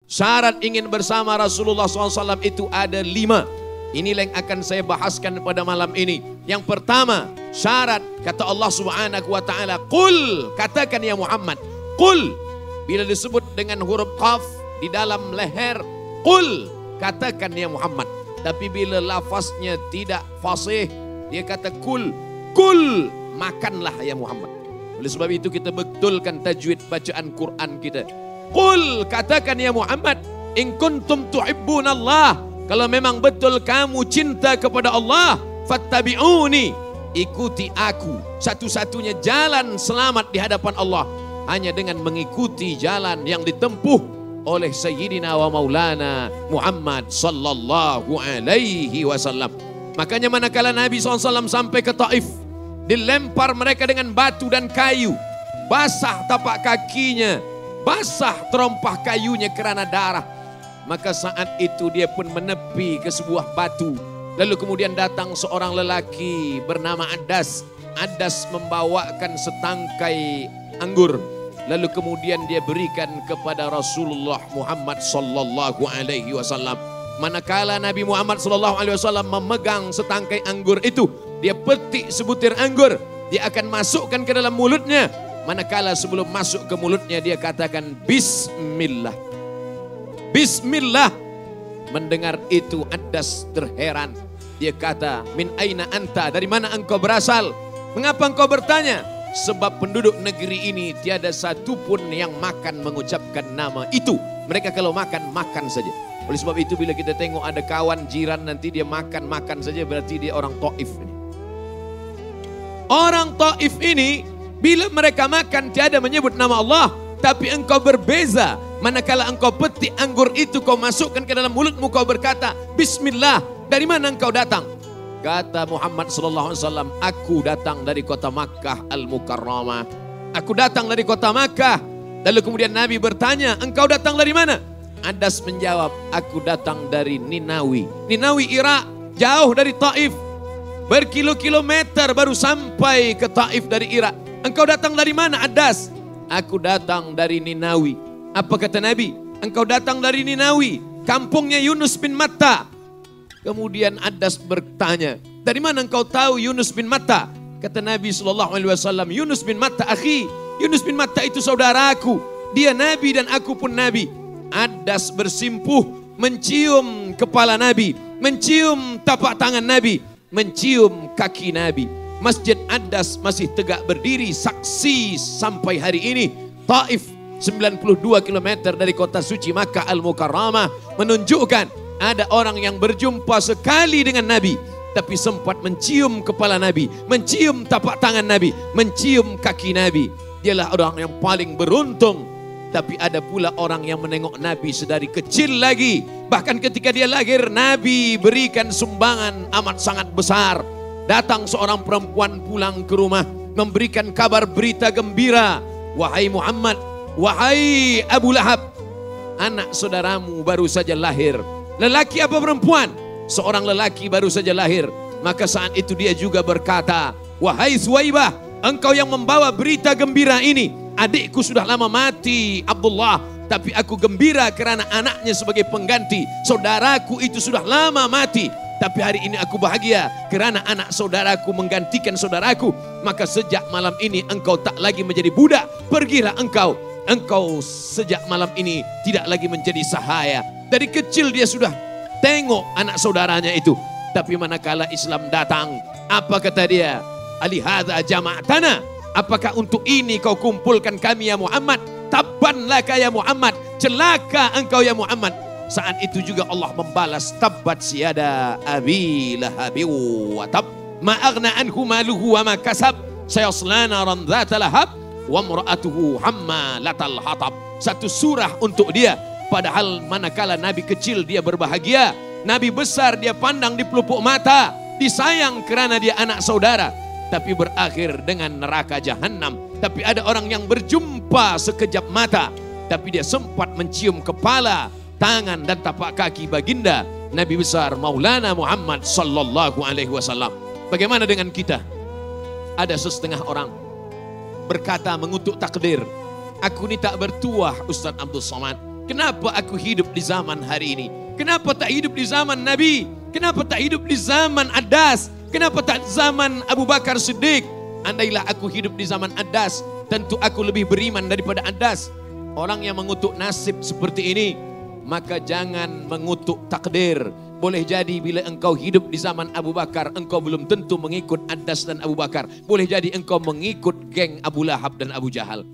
Syarat ingin bersama Rasulullah SAW itu ada 5. Inilah yang akan saya bahaskan pada malam ini. Yang pertama, syarat kata Allah Subhanahu wa taala, "Qul", katakan ya Muhammad. Qul bila disebut dengan huruf qaf di dalam leher, qul, katakan ya Muhammad. Tapi bila lafaznya tidak fasih, dia kata kul, kul, makanlah ya Muhammad. Oleh sebab itu kita betulkan tajwid bacaan Quran kita. Qul, katakan ya Muhammad, in kuntum tuhibbunallah, kalau memang betul kamu cinta kepada Allah, fattabi'uni, ikuti aku. Satu-satunya jalan selamat di hadapan Allah hanya dengan mengikuti jalan yang ditempuh oleh Sayyidina wa Maulana Muhammad sallallahu alaihi wasallam. Makanya manakala Nabi SAW sampai ke Taif, dilempar mereka dengan batu dan kayu, basah tapak kakinya, basah terompah kayunya kerana darah. Maka saat itu dia pun menepi ke sebuah batu. Lalu kemudian datang seorang lelaki bernama Adas. Adas membawakan setangkai anggur. Lalu kemudian dia berikan kepada Rasulullah Muhammad sallallahu alaihi wasallam. Manakala Nabi Muhammad sallallahu alaihi wasallam memegang setangkai anggur itu, dia petik sebutir anggur, dia akan masukkan ke dalam mulutnya. Manakala sebelum masuk ke mulutnya dia katakan bismillah. Bismillah. Mendengar itu Adas terheran. Dia kata, min aina anta, dari mana engkau berasal? Mengapa engkau bertanya? Sebab penduduk negeri ini tiada satupun yang makan mengucapkan nama itu. Mereka kalau makan, makan saja. Oleh sebab itu bila kita tengok ada kawan jiran nanti dia makan saja, berarti dia orang Taif ini. Orang Taif ini bila mereka makan tiada menyebut nama Allah. Tapi engkau berbeza. Manakala engkau petik anggur itu, kau masukkan ke dalam mulutmu, kau berkata, bismillah. Dari mana engkau datang? Kata Muhammad sallallahu alaihi wasallam, aku datang dari kota Makkah Al-Mukarramah. Aku datang dari kota Makkah. Lalu kemudian Nabi bertanya, engkau datang dari mana? Adas menjawab, aku datang dari Ninawi. Ninawi Irak, jauh dari Taif. Berkilo-kilometer baru sampai ke Taif dari Irak. Engkau datang dari mana Adas? Aku datang dari Ninawi. Apa kata Nabi? Engkau datang dari Ninawi, kampungnya Yunus bin Matta. Kemudian Adas bertanya, dari mana engkau tahu Yunus bin Matta? Kata Nabi SAW, Yunus bin Matta akhi. Yunus bin Matta itu saudaraku. Dia Nabi dan aku pun Nabi. Adas bersimpuh, mencium kepala Nabi, mencium tapak tangan Nabi, mencium kaki Nabi. Masjid Adas masih tegak berdiri, saksi sampai hari ini. Taif 92 km dari kota suci Makkah Al-Mukarramah menunjukkan ada orang yang berjumpa sekali dengan Nabi, tapi sempat mencium kepala Nabi, mencium tapak tangan Nabi, mencium kaki Nabi. Dialah orang yang paling beruntung. Tapi ada pula orang yang menengok Nabi sedari kecil lagi. Bahkan ketika dia lahir, Nabi berikan sumbangan amat sangat besar. Datang seorang perempuan pulang ke rumah, memberikan kabar berita gembira. Wahai Muhammad, wahai Abu Lahab, anak saudaramu baru saja lahir. Lelaki apa perempuan? Seorang lelaki baru saja lahir. Maka saat itu dia juga berkata, wahai Suwaibah, engkau yang membawa berita gembira ini. Adikku sudah lama mati, Abdullah, tapi aku gembira kerana anaknya sebagai pengganti. Saudaraku itu sudah lama mati, tapi hari ini aku bahagia kerana anak saudaraku menggantikan saudaraku. Maka sejak malam ini engkau tak lagi menjadi budak. Pergilah engkau. Engkau sejak malam ini tidak lagi menjadi sahaya. Dari kecil dia sudah tengok anak saudaranya itu. Tapi manakala Islam datang, apa kata dia? Alihadza jama'tana. Apakah untuk ini kau kumpulkan kami ya Muhammad? Tabban laka ya Muhammad. Celaka engkau ya Muhammad. Saat itu juga Allah membalas, tabbat siyada abi lahabi wa tab ma aghna anhu maluhu wa ma kasab sayasla naran dzata lahab wa imra'atuhu hammalatal hatab. Satu surah untuk dia. Padahal manakala Nabi kecil dia berbahagia, Nabi besar dia pandang di pelupuk mata, disayang kerana dia anak saudara, tapi berakhir dengan neraka jahanam. Tapi ada orang yang berjumpa sekejap mata, tapi dia sempat mencium kepala, tangan dan tapak kaki baginda Nabi besar Maulana Muhammad sallallahu alaihi wasallam. Bagaimana dengan kita? Ada setengah orang berkata mengutuk takdir, aku ni tak bertuah Ustaz Abdul Somad. Kenapa aku hidup di zaman hari ini? Kenapa tak hidup di zaman Nabi? Kenapa tak hidup di zaman Adas? Kenapa tak zaman Abu Bakar Siddiq? Andailah aku hidup di zaman Adas, tentu aku lebih beriman daripada Adas. Orang yang mengutuk nasib seperti ini, maka jangan mengutuk takdir. Boleh jadi bila engkau hidup di zaman Abu Bakar, engkau belum tentu mengikut Adas dan Abu Bakar. Boleh jadi engkau mengikut geng Abu Lahab dan Abu Jahal.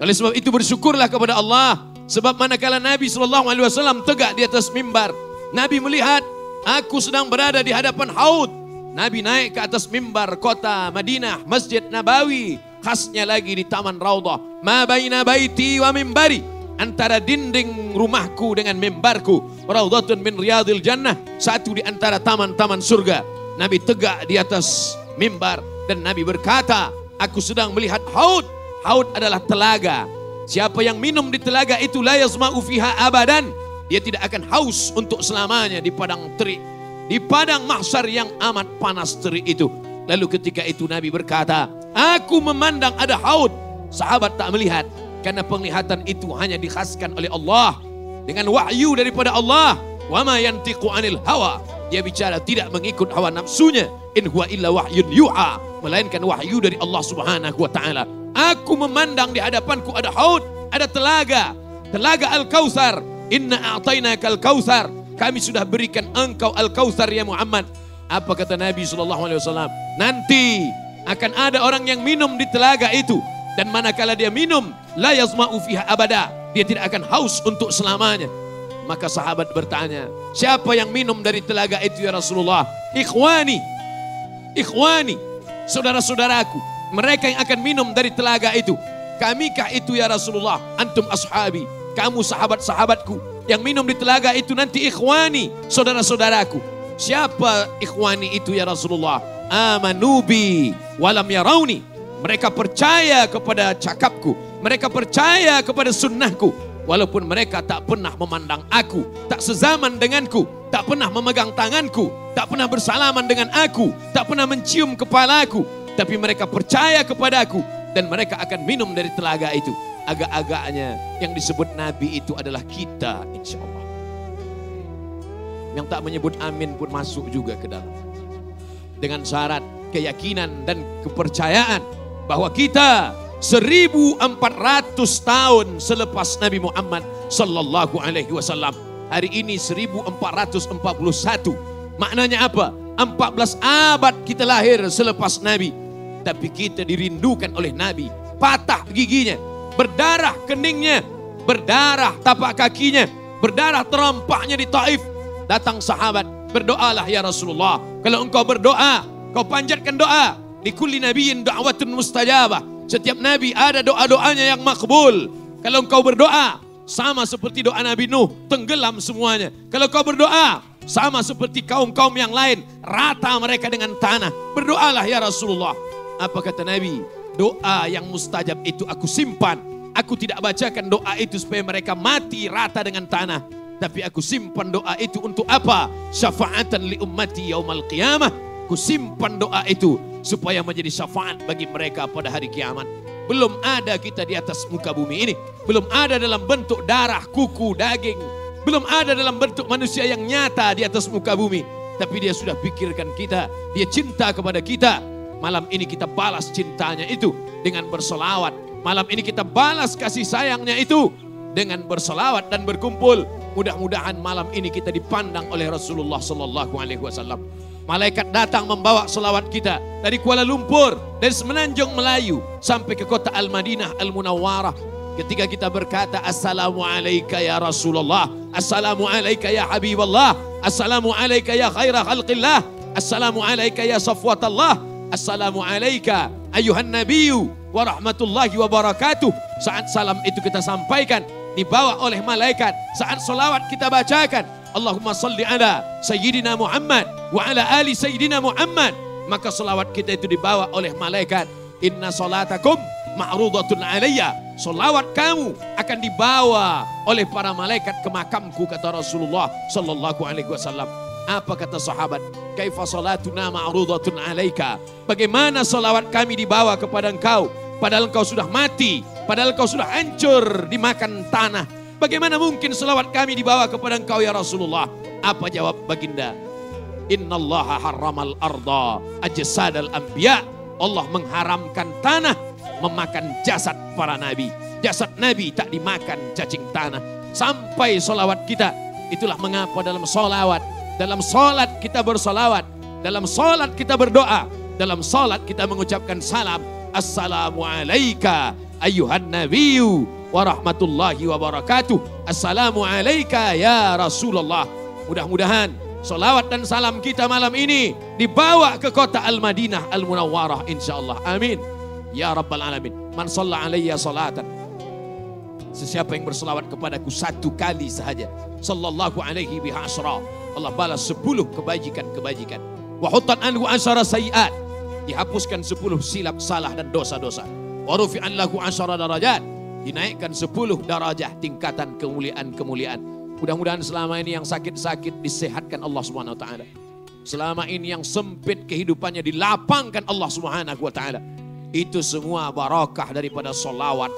Oleh sebab itu bersyukurlah kepada Allah. Sebab manakala Nabi SAW tegak di atas mimbar, Nabi melihat aku sedang berada di hadapan haud. Nabi naik ke atas mimbar kota Madinah, Masjid Nabawi. Khasnya lagi di Taman Raudhah. Ma baina baiti wa mimbari. Antara dinding rumahku dengan mimbarku. Raudhatun min riyadil jannah. Satu di antara taman-taman surga. Nabi tegak di atas mimbar. Dan Nabi berkata, aku sedang melihat haud. Haud adalah telaga. Siapa yang minum di telaga itu la yazma'u fiha abadan. Dia tidak akan haus untuk selamanya di padang terik. Di padang mahsyar yang amat panas terik itu. Lalu ketika itu Nabi berkata, aku memandang ada haud. Sahabat tak melihat. Karena penglihatan itu hanya dikhaskan oleh Allah. Dengan wahyu daripada Allah. Wa ma yantiqu anil hawa. Dia bicara tidak mengikut hawa nafsunya. In huwa illa wahyun yuha. Melainkan wahyu dari Allah subhanahu wa ta'ala. Aku memandang di hadapanku ada haud, ada telaga. Telaga Al-Kautsar. Inna a'tainaka Al-Kautsar. Kami sudah berikan engkau Al-Kautsar ya Muhammad. Apa kata Nabi SAW? Nanti akan ada orang yang minum di telaga itu. Dan manakala dia minum, la yazma'u fiha abada. Dia tidak akan haus untuk selamanya. Maka sahabat bertanya, siapa yang minum dari telaga itu ya Rasulullah? Ikhwani, saudara-saudaraku. Mereka yang akan minum dari telaga itu. Kamikah itu ya Rasulullah? Antum ashabi. Kamu sahabat-sahabatku. Yang minum di telaga itu nanti ikhwani. Saudara-saudaraku. Siapa ikhwani itu ya Rasulullah? Amanubi walam yarawni. Mereka percaya kepada cakapku. Mereka percaya kepada sunnahku. Walaupun mereka tak pernah memandang aku. Tak sezaman denganku. Tak pernah memegang tanganku. Tak pernah bersalaman dengan aku. Tak pernah mencium kepalaku. Tapi mereka percaya kepadaku. Dan mereka akan minum dari telaga itu. Agak-agaknya yang disebut Nabi itu adalah kita, insya Allah. Yang tak menyebut amin pun masuk juga ke dalam. Dengan syarat keyakinan dan kepercayaan bahwa kita 1400 tahun selepas Nabi Muhammad sallallahu alaihi wasallam. Hari ini 1441. Maknanya apa? 14 abad kita lahir selepas Nabi. Tapi kita dirindukan oleh Nabi. Patah giginya, berdarah keningnya, berdarah tapak kakinya, berdarah terompahnya di Taif. Datang sahabat, berdoalah ya Rasulullah. Kalau engkau berdoa, kau panjatkan doa. Di kulli nabiyyin da'watun mustajabah. Setiap nabi ada doa-doanya yang makbul. Kalau engkau berdoa, sama seperti doa Nabi Nuh, tenggelam semuanya. Kalau kau berdoa, sama seperti kaum-kaum yang lain, rata mereka dengan tanah. Berdoalah ya Rasulullah. Apa kata Nabi? Doa yang mustajab itu aku simpan. Aku tidak bacakan doa itu supaya mereka mati rata dengan tanah. Tapi aku simpan doa itu untuk apa? Syafa'atan li ummati yaumal qiyamah. Aku simpan doa itu supaya menjadi syafaat bagi mereka pada hari kiamat. Belum ada kita di atas muka bumi ini. Belum ada dalam bentuk darah, kuku, daging. Belum ada dalam bentuk manusia yang nyata di atas muka bumi. Tapi dia sudah pikirkan kita. Dia cinta kepada kita. Malam ini kita balas cintanya itu dengan bersolawat. Malam ini kita balas kasih sayangnya itu dengan bersolawat dan berkumpul. Mudah-mudahan malam ini kita dipandang oleh Rasulullah Sallallahu Alaihi Wasallam. Malaikat datang membawa solawat kita dari Kuala Lumpur, dari Semenanjung Melayu sampai ke kota Al-Madinah Al-Munawwarah. Ketika kita berkata Assalamualaikum ya Rasulullah, Assalamualaikum ya Habiballah, Assalamualaikum ya khaira khalqillah, Assalamualaikum ya safwatallah, Assalamualaikum ayuhan nabiyyu wa rahmatullahi wa barakatuh. Saat salam itu kita sampaikan, dibawa oleh malaikat. Saat solawat kita bacakan, Allahumma salli ala Sayyidina Muhammad wa ala ali Sayyidina Muhammad. Maka solawat kita itu dibawa oleh malaikat. Inna salatakum ma'rudatun alayya. Solawat kamu akan dibawa oleh para malaikat ke makamku, kata Rasulullah Sallallahu Alaihi Wasallam. Apa kata sahabat? Kaifa salatuna ma'rudatun alaika. Bagaimana salawat kami dibawa kepada engkau, padahal engkau sudah mati, padahal engkau sudah hancur dimakan tanah, bagaimana mungkin selawat kami dibawa kepada engkau ya Rasulullah? Apa jawab baginda? Innallaha harramal arda ajsadal anbiya. Allah mengharamkan tanah memakan jasad para nabi. Jasad nabi tak dimakan cacing tanah. Sampai solawat kita. Itulah mengapa dalam solawat, dalam solat kita bersolawat, dalam solat kita berdoa, dalam solat kita mengucapkan salam. Assalamu alayka ayyuhan nabiyyu wa rahmatullahi wa barakatuh. Assalamu alayka ya Rasulullah. Mudah-mudahan solawat dan salam kita malam ini dibawa ke kota Al-Madinah Al-Munawwarah insyaAllah. Amin. Ya Rabbal Alamin. Man shalla alayya salatan. Sesiapa yang berselawat kepadaku satu kali sahaja. Sallallahu alaihi bihasra. Allah balas 10 kebajikan-kebajikan. Wa huttan anhu asyara sayiat. Dihapuskan 10 silap salah dan dosa-dosa. Wa rufi'an lahu asyara darajat. Dinaikkan 10 darajah tingkatan kemuliaan-kemuliaan. Mudah-mudahan selama ini yang sakit-sakit disehatkan Allah Subhanahu wa taala. Selama ini yang sempit kehidupannya dilapangkan Allah Subhanahu wa taala. Itu semua barakah daripada solawat.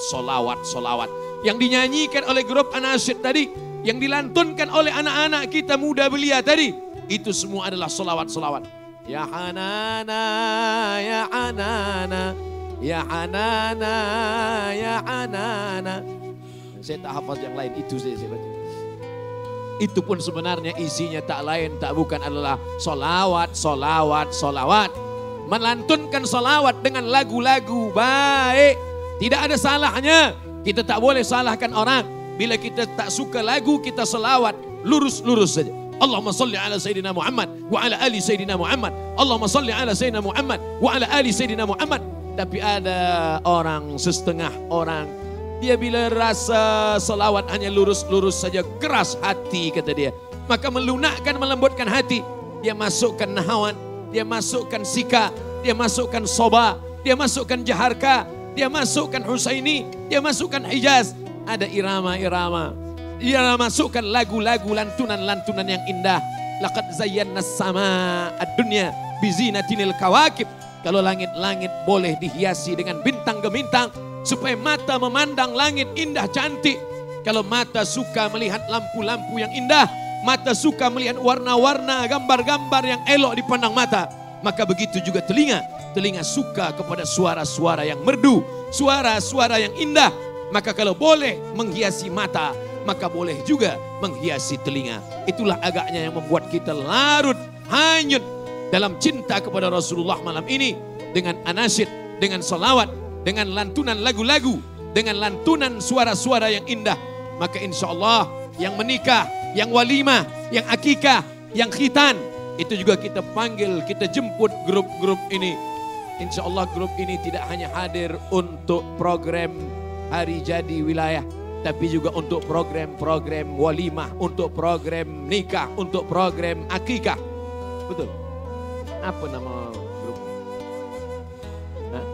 Yang dinyanyikan oleh grup Anasyid tadi, yang dilantunkan oleh anak-anak kita muda belia tadi, itu semua adalah solawat. Ya Hanana, ya Hanana, ya Hanana, ya Hanana. Saya tak hafal yang lain, itu saya baca. Itu pun sebenarnya isinya tak lain tak bukan adalah solawat. Melantunkan solawat dengan lagu-lagu baik. Tidak ada salahnya. Kita tak boleh salahkan orang. Bila kita tak suka lagu, kita solawat. Lurus-lurus saja. Allahumma salli ala Sayyidina Muhammad wa ala ali Sayyidina Muhammad. Allahumma salli ala Sayyidina Muhammad wa ala ali Sayyidina Muhammad. Tapi ada orang, setengah orang, dia bila rasa selawat hanya lurus-lurus saja, keras hati kata dia. Maka melunakkan, melembutkan hati. Dia masukkan nahawan, dia masukkan sika, dia masukkan soba, dia masukkan jaharka, dia masukkan husaini, dia masukkan hijaz. Ada irama-irama. Dia masukkan lagu-lagu, lantunan-lantunan yang indah. Laqad zayyana as-sama ad-dunya bizinatinil kawakib. Kalau langit-langit boleh dihiasi dengan bintang gemintang, supaya mata memandang langit indah cantik. Kalau mata suka melihat lampu-lampu yang indah, mata suka melihat warna-warna, gambar-gambar yang elok dipandang mata, maka begitu juga telinga. Telinga suka kepada suara-suara yang merdu, suara-suara yang indah. Maka kalau boleh menghiasi mata, maka boleh juga menghiasi telinga. Itulah agaknya yang membuat kita larut, hanyut dalam cinta kepada Rasulullah malam ini. Dengan anasyid, dengan salawat, dengan lantunan lagu-lagu, dengan lantunan suara-suara yang indah. Maka insya Allah yang menikah, yang walimah, yang akikah, yang khitan, itu juga kita panggil, kita jemput grup-grup ini. Insya Allah grup ini tidak hanya hadir untuk program hari jadi wilayah, tapi juga untuk program-program walimah, untuk program nikah, untuk program akikah. Betul? Apa nama grup? Hah?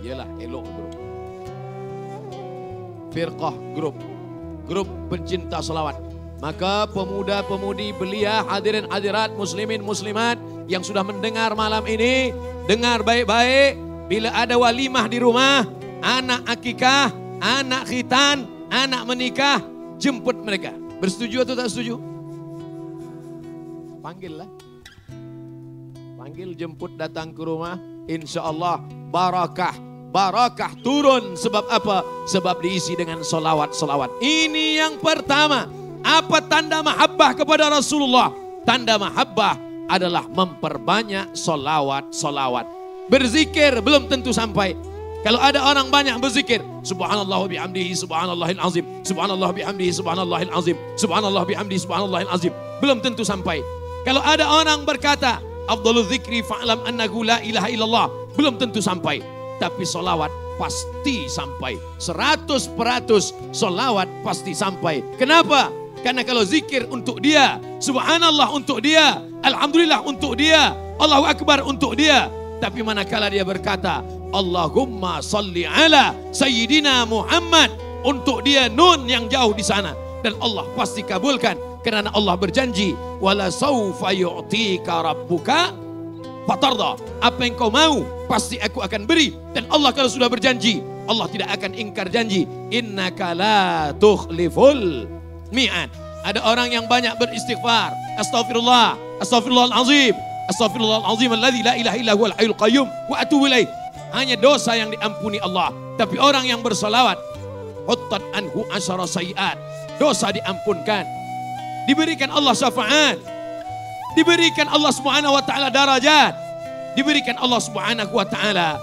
Yalah, elok grup. Firqah grup. Grup pencinta salawat. Maka pemuda-pemudi belia, hadirin hadirat, muslimin muslimat yang sudah mendengar malam ini, dengar baik-baik. Bila ada walimah di rumah, anak akikah, anak khitan, anak menikah, jemput mereka. Bersetuju atau tak setuju? Panggillah. Panggil, jemput, datang ke rumah. Insya Allah barakah. Barakah turun. Sebab apa? Sebab diisi dengan solawat-solawat. Ini yang pertama. Apa tanda mahabbah kepada Rasulullah? Tanda mahabbah adalah memperbanyak solawat-solawat. Berzikir belum tentu sampai. Kalau ada orang banyak berzikir, subhanallah bihamdihi subhanallahil azim, subhanallah bihamdihi subhanallahil azim, subhanallah bihamdihi subhanallahil azim, belum tentu sampai. Kalau ada orang berkata, afdhalul dzikri fa'lam annahu la ilaha illallah, belum tentu sampai. Tapi solawat pasti sampai. 100% solawat pasti sampai. Kenapa? Karena kalau zikir untuk dia, subhanallah untuk dia, alhamdulillah untuk dia, Allahu Akbar untuk dia. Tapi manakala dia berkata, Allahumma salli ala Sayyidina Muhammad, untuk dia nun yang jauh di sana. Dan Allah pasti kabulkan. Kerana Allah berjanji, wala sawfa yu'tika rabbuka fatarda. Apa yang kau mau, pasti aku akan beri. Dan Allah kalau sudah berjanji, Allah tidak akan ingkar janji. Innaka la tukhliful mi'ad. Ada orang yang banyak beristighfar. Astaghfirullah, astaghfirullahalazim, astaghfirullahalazim alladzi la ilaha illa huwal hayyul qayyum wa atubu ilaih. Hanya dosa yang diampuni Allah. Tapi orang yang bersalawat, huttat anhu asyara sayiat, dosa diampunkan. Diberikan Allah syafaat. Diberikan Allah Subhanahu wa taala darajat. Diberikan Allah Subhanahu wa taala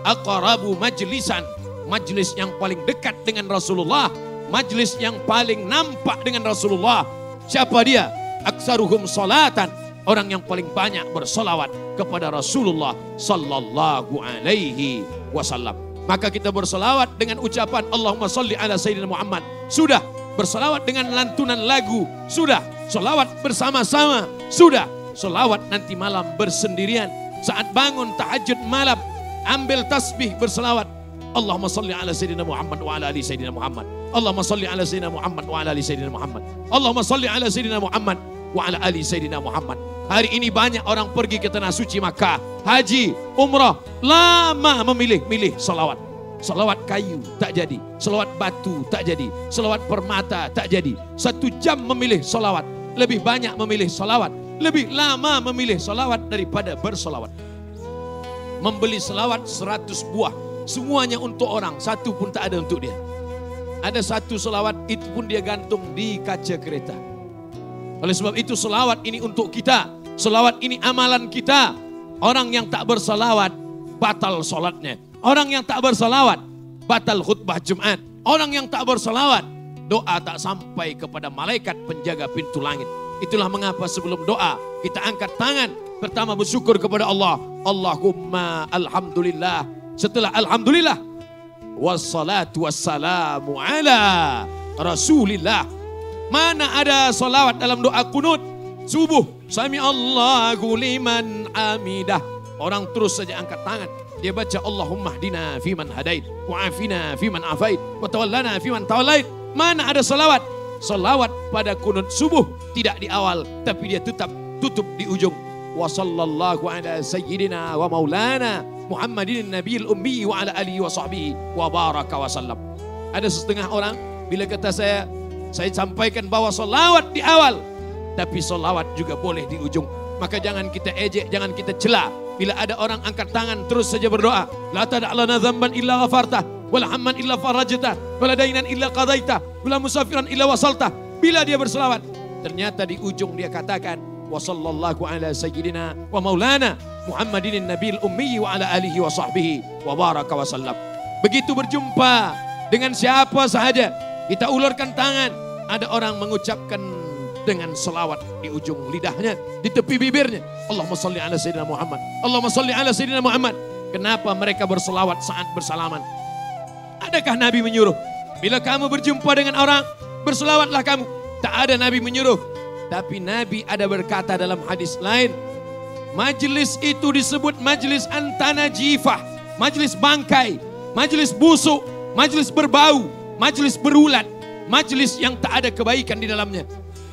aqrabu majlisan, majlis yang paling dekat dengan Rasulullah, majlis yang paling nampak dengan Rasulullah. Siapa dia? Aksaruhum salatan, orang yang paling banyak bersolawat kepada Rasulullah sallallahu alaihi wasallam. Maka kita bersolawat dengan ucapan Allahumma salli ala Sayyidina Muhammad. Sudah. Bersolawat dengan lantunan lagu. Sudah. Solawat bersama-sama. Sudah. Solawat nanti malam bersendirian. Saat bangun tahajud malam, ambil tasbih bersolawat. Allahumma salli ala Sayyidina Muhammad wa ala ali Sayyidina Muhammad. Allahumma salli ala Sayyidina Muhammad wa ala ali Sayyidina Muhammad. Allahumma salli ala Sayyidina Muhammad wa ala ali Sayyidina Muhammad. Hari ini banyak orang pergi ke tanah suci Makkah, haji, umrah, lama memilih salawat. Salawat kayu tak jadi, salawat batu tak jadi, salawat permata tak jadi. 1 jam memilih salawat, lebih banyak memilih salawat, lebih lama memilih salawat daripada bersalawat. Membeli salawat 100 buah, semuanya untuk orang, 1 pun tak ada untuk dia. Ada 1 salawat, itu pun dia gantung di kaca kereta. Oleh sebab itu salawat ini untuk kita, salawat ini amalan kita. Orang yang tak bersalawat batal salatnya. Orang yang tak bersalawat batal khutbah Jumat. Orang yang tak bersalawat doa tak sampai kepada malaikat penjaga pintu langit. Itulah mengapa sebelum doa kita angkat tangan. Pertama bersyukur kepada Allah. Allahumma alhamdulillah. Setelah alhamdulillah, wassalatu wassalamu ala Rasulillah. Mana ada salawat dalam doa kunut subuh? Sami Allahu liman hamidah. Orang terus saja angkat tangan. Dia baca Allahumma hdina fiman hadait, wa afina fiman afait, wa tawallana fiman tawallait. Mana ada salawat? Salawat pada kunut subuh tidak di awal, tapi dia tetap tutup di ujung. Wa sallallahu ala sayyidina wa maulana Muhammadin nabiyil ummi wa ala alihi wa sahbihi wa baraka wa sallam. Ada setengah orang bila kata saya sampaikan bahwa salawat di awal, tapi salawat juga boleh di ujung. Maka jangan kita ejek, jangan kita cela. Bila ada orang angkat tangan terus saja berdoa, la tada'lana dzamban illa ghafartah, wala hamman illa farajtah, wala dainan illa qadaitah, wala musafiran illa wasaltah. Bila dia berselawat, ternyata di ujung dia katakan wa sallallahu ala sayyidina wa maulana Muhammadin nabiyil ummi wa ala alihi wa sahbihi wa baraka wa sallam. Begitu berjumpa dengan siapa sahaja, kita ulurkan tangan. Ada orang mengucapkan dengan selawat di ujung lidahnya, di tepi bibirnya. Allahumma salli ala Sayyidina Muhammad. Allahumma salli ala Sayyidina Muhammad. Kenapa mereka berselawat saat bersalaman? Adakah Nabi menyuruh? Bila kamu berjumpa dengan orang, berselawatlah kamu. Tak ada Nabi menyuruh. Tapi Nabi ada berkata dalam hadis lain, majlis itu disebut majlis antana jifah, majlis bangkai, majlis busuk, majlis berbau, majlis berulat, majlis yang tak ada kebaikan di dalamnya.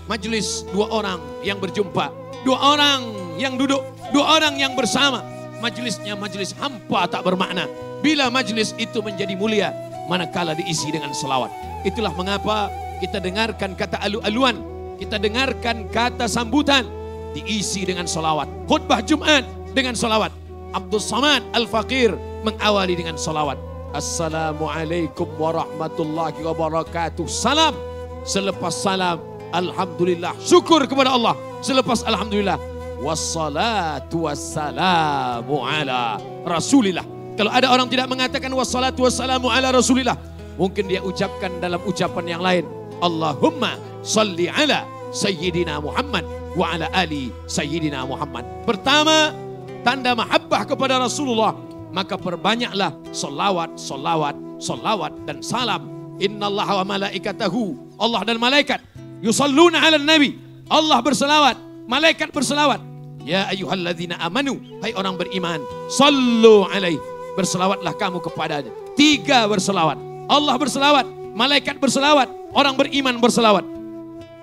Majlis 2 orang yang berjumpa, 2 orang yang duduk, 2 orang yang bersama. Majlisnya majlis hampa tak bermakna. Bila majlis itu menjadi mulia, manakala diisi dengan selawat. Itulah mengapa kita dengarkan kata alu-aluan, kita dengarkan kata sambutan, diisi dengan selawat. Khutbah Jumat dengan selawat. Abdul Samad Al-Faqir mengawali dengan selawat. Assalamualaikum warahmatullahi wabarakatuh. Salam. Selepas salam, alhamdulillah, syukur kepada Allah. Selepas alhamdulillah, wassalatu wassalamu ala Rasulillah. Kalau ada orang tidak mengatakan wassalatu wassalamu ala Rasulillah, mungkin dia ucapkan dalam ucapan yang lain, Allahumma salli ala Sayyidina Muhammad wa ala ali Sayyidina Muhammad. Pertama, tanda mahabbah kepada Rasulullah, maka perbanyaklah salawat, salawat, salawat dan salam. Innallaha wa malaikatahu, Allah dan malaikat, yusalluna ala nabi, Allah berselawat, malaikat berselawat. Ya ayyuhalladzina amanu, hai orang beriman, sallu alaihi, berselawatlah kamu kepadanya. 3 berselawat, Allah berselawat, malaikat berselawat, orang beriman berselawat.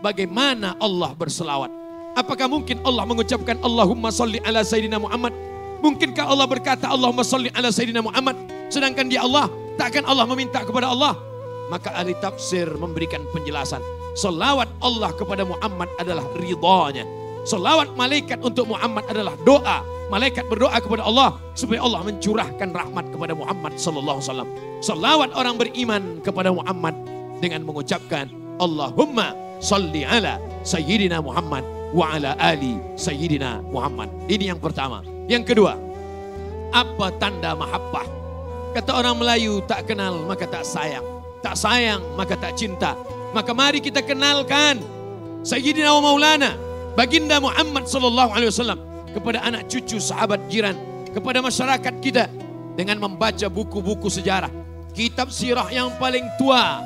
Bagaimana Allah berselawat? Apakah mungkin Allah mengucapkan Allahumma salli ala Sayyidina Muhammad, Mungkinkah Allah berkata Allahumma salli ala Sayyidina Muhammad, sedangkan dia Allah? Takkan Allah meminta kepada Allah? Maka ahli tafsir memberikan penjelasan. Selawat Allah kepada Muhammad adalah ridhanya. Selawat malaikat untuk Muhammad adalah doa. Malaikat berdoa kepada Allah supaya Allah mencurahkan rahmat kepada Muhammad sallallahu alaihi wasallam. Selawat orang beriman kepada Muhammad dengan mengucapkan Allahumma salli ala Sayyidina Muhammad wa ala ali Sayyidina Muhammad. Ini yang pertama. Yang kedua, apa tanda mahabbah? Kata orang Melayu, tak kenal maka tak sayang. Tak sayang maka tak cinta. Maka mari kita kenalkan Sayyidina wa Maulana Baginda Muhammad sallallahu alaihi wasallam kepada anak cucu, sahabat, jiran, kepada masyarakat kita dengan membaca buku-buku sejarah. Kitab sirah yang paling tua,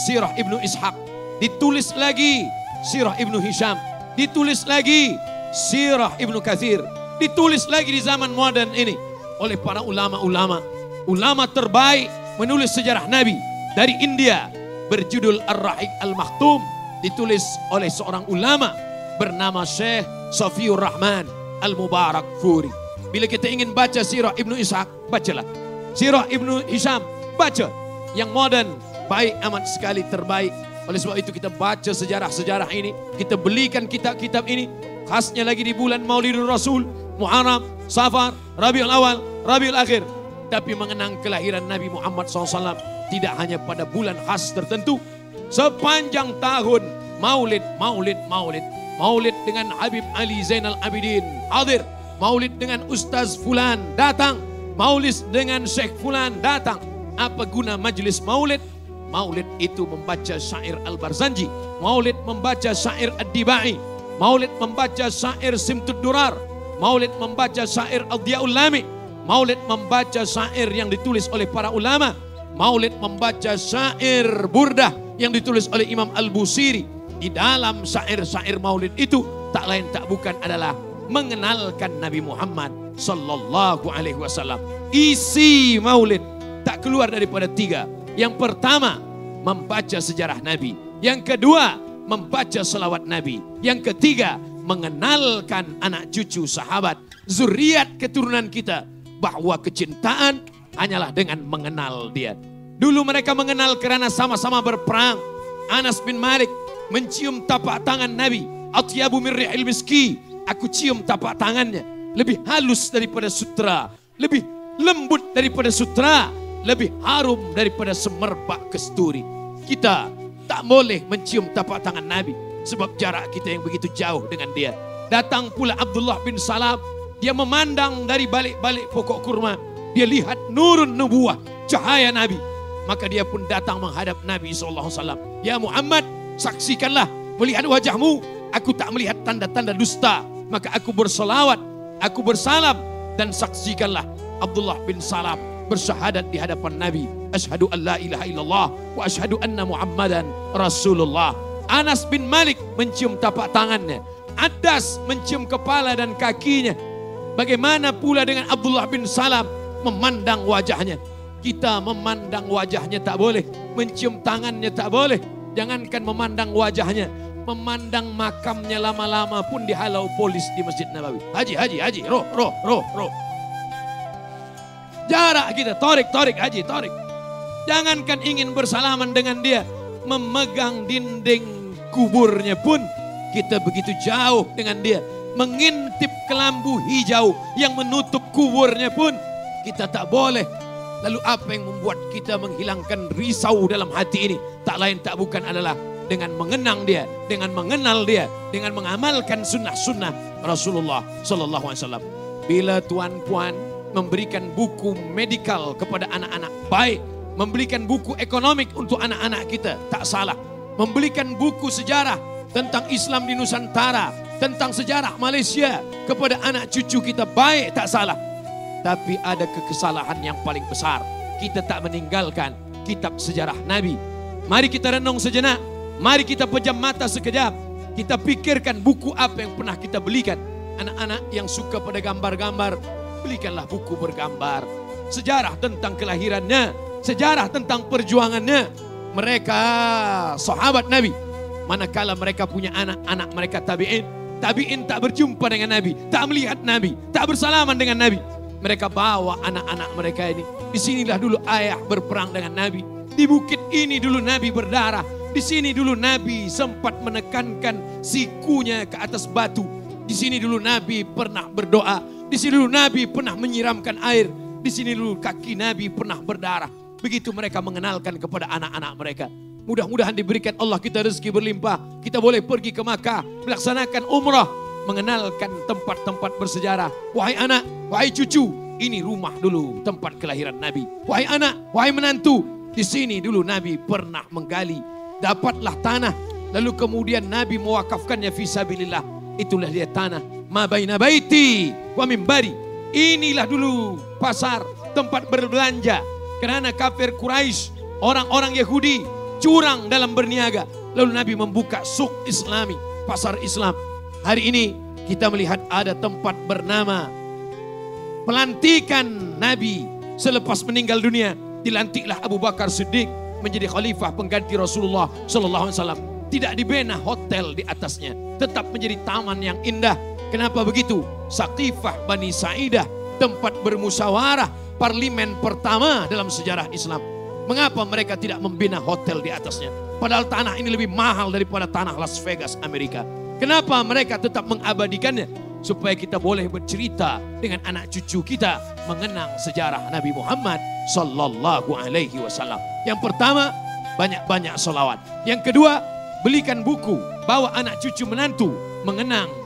Sirah Ibnu Ishaq. Ditulis lagi Sirah Ibnu Hisham. Ditulis lagi Sirah Ibnu Katsir. Ditulis lagi di zaman modern ini oleh para ulama-ulama. Ulama terbaik menulis sejarah Nabi dari India, berjudul Ar-Rahiq Al-Makhtum, ditulis oleh seorang ulama bernama Syekh Safiur Rahman Al-Mubarak Furi. Bila kita ingin baca Sirah Ibnu Ishaq, bacalah. Sirah Ibnu Hisham, baca. Yang modern, baik amat sekali, terbaik. Oleh sebab itu kita baca sejarah-sejarah ini, kita belikan kitab-kitab ini, khasnya lagi di bulan Maulidul Rasul, Muharram, Safar, Rabiul Awal, Rabiul Akhir. Tapi mengenang kelahiran Nabi Muhammad SAW tidak hanya pada bulan khas tertentu. Sepanjang tahun maulid, maulid, maulid. Maulid dengan Habib Ali Zainal Abidin hadir. Maulid dengan Ustaz Fulan datang. Maulid dengan Syekh Fulan datang. Apa guna majlis maulid? Maulid itu membaca syair Al-Barzanji. Maulid membaca syair Ad-Dibai. Maulid membaca syair Simtud Durar. Maulid membaca syair Al-Diyaul Lami. Maulid membaca syair yang ditulis oleh para ulama. Maulid membaca syair Burdah yang ditulis oleh Imam Al-Busiri. Di dalam syair-syair maulid itu tak lain tak bukan adalah mengenalkan Nabi Muhammad sallallahu alaihi wasallam. Isi maulid tak keluar daripada tiga. Yang pertama, membaca sejarah Nabi. Yang kedua, membaca selawat Nabi. Yang ketiga, mengenalkan anak cucu sahabat, zuriat keturunan kita, bahwa kecintaan hanyalah dengan mengenal dia. Dulu mereka mengenal karena sama-sama berperang. Anas bin Malik mencium tapak tangan Nabi. Atyabu min rihil miski. Aku cium tapak tangannya. Lebih halus daripada sutra. Lebih lembut daripada sutra. Lebih harum daripada semerbak kesturi. Kita tak boleh mencium tapak tangan Nabi. Sebab jarak kita yang begitu jauh dengan dia. Datang pula Abdullah bin Salam. Dia memandang dari balik-balik pokok kurma. Dia lihat nurun nubuwah, cahaya Nabi. Maka dia pun datang menghadap Nabi SAW. Ya Muhammad, saksikanlah melihat wajahmu. Aku tak melihat tanda-tanda dusta. Maka aku berselawat, aku bersalam. Dan saksikanlah Abdullah bin Salam bersyahadat di hadapan Nabi. Asyhadu an la ilaha illallah wa asyhadu anna Muhammadan Rasulullah. Anas bin Malik mencium tapak tangannya. Adas mencium kepala dan kakinya. Bagaimana pula dengan Abdullah bin Salam memandang wajahnya. Kita memandang wajahnya tak boleh. Mencium tangannya tak boleh. Jangankan memandang wajahnya. Memandang makamnya lama-lama pun dihalau polis di Masjid Nabawi. Haji, roh. Jarak kita, torik, haji, torik. Jangankan ingin bersalaman dengan dia. Memegang dinding kuburnya pun kita begitu jauh dengan dia. Mengintip kelambu hijau yang menutup kuburnya pun kita tak boleh. Lalu apa yang membuat kita menghilangkan risau dalam hati ini? Tak lain tak bukan adalah dengan mengenang dia, dengan mengenal dia, dengan mengamalkan sunnah-sunnah Rasulullah Sallallahu Alaihi Wasallam. Bila tuan-puan memberikan buku medikal kepada anak-anak baik, memberikan buku ekonomik untuk anak-anak kita, tak salah. Memberikan buku sejarah tentang Islam di Nusantara, tentang sejarah Malaysia kepada anak cucu kita, baik, tak salah. Tapi ada kesalahan yang paling besar. Kita tak meninggalkan kitab sejarah Nabi. Mari kita renung sejenak. Mari kita pejam mata sekejap. Kita pikirkan buku apa yang pernah kita belikan. Anak-anak yang suka pada gambar-gambar, belikanlah buku bergambar. Sejarah tentang kelahirannya, sejarah tentang perjuangannya. Mereka sahabat Nabi. Manakala mereka punya anak-anak mereka tabi'in. Tabi'in tak berjumpa dengan Nabi, tak melihat Nabi, tak bersalaman dengan Nabi. Mereka bawa anak-anak mereka ini. Disinilah dulu ayah berperang dengan Nabi. Di bukit ini dulu Nabi berdarah. Di sini dulu Nabi sempat menekankan sikunya ke atas batu. Di sini dulu Nabi pernah berdoa. Di sini dulu Nabi pernah menyiramkan air. Di sini dulu kaki Nabi pernah berdarah. Begitu mereka mengenalkan kepada anak-anak mereka. Mudah-mudahan diberikan Allah kita rezeki berlimpah. Kita boleh pergi ke Makkah, melaksanakan umrah, mengenalkan tempat-tempat bersejarah. Wahai anak, wahai cucu, ini rumah dulu tempat kelahiran Nabi. Wahai anak, wahai menantu, di sini dulu Nabi pernah menggali. Dapatlah tanah, lalu kemudian Nabi mewakafkannya fisabilillah. Itulah dia tanah. Ma baina baiti wa mimbari. Inilah dulu pasar, tempat berbelanja. Karena kafir Quraisy, orang-orang Yahudi curang dalam berniaga. Lalu Nabi membuka suk Islami, pasar Islam. Hari ini kita melihat ada tempat bernama pelantikan Nabi selepas meninggal dunia. Dilantiklah Abu Bakar Siddiq menjadi khalifah pengganti Rasulullah Sallallahu Alaihi Wasallam. Tidak dibina hotel di atasnya, tetap menjadi taman yang indah. Kenapa begitu? Saqifah Bani Sa'idah, tempat bermusyawarah, parlimen pertama dalam sejarah Islam. Mengapa mereka tidak membina hotel di atasnya? Padahal tanah ini lebih mahal daripada tanah Las Vegas Amerika. Kenapa mereka tetap mengabadikannya? Supaya kita boleh bercerita dengan anak cucu kita mengenang sejarah Nabi Muhammad Sallallahu Alaihi Wasallam. Yang pertama, banyak-banyak solawat. Yang kedua, belikan buku, bawa anak cucu menantu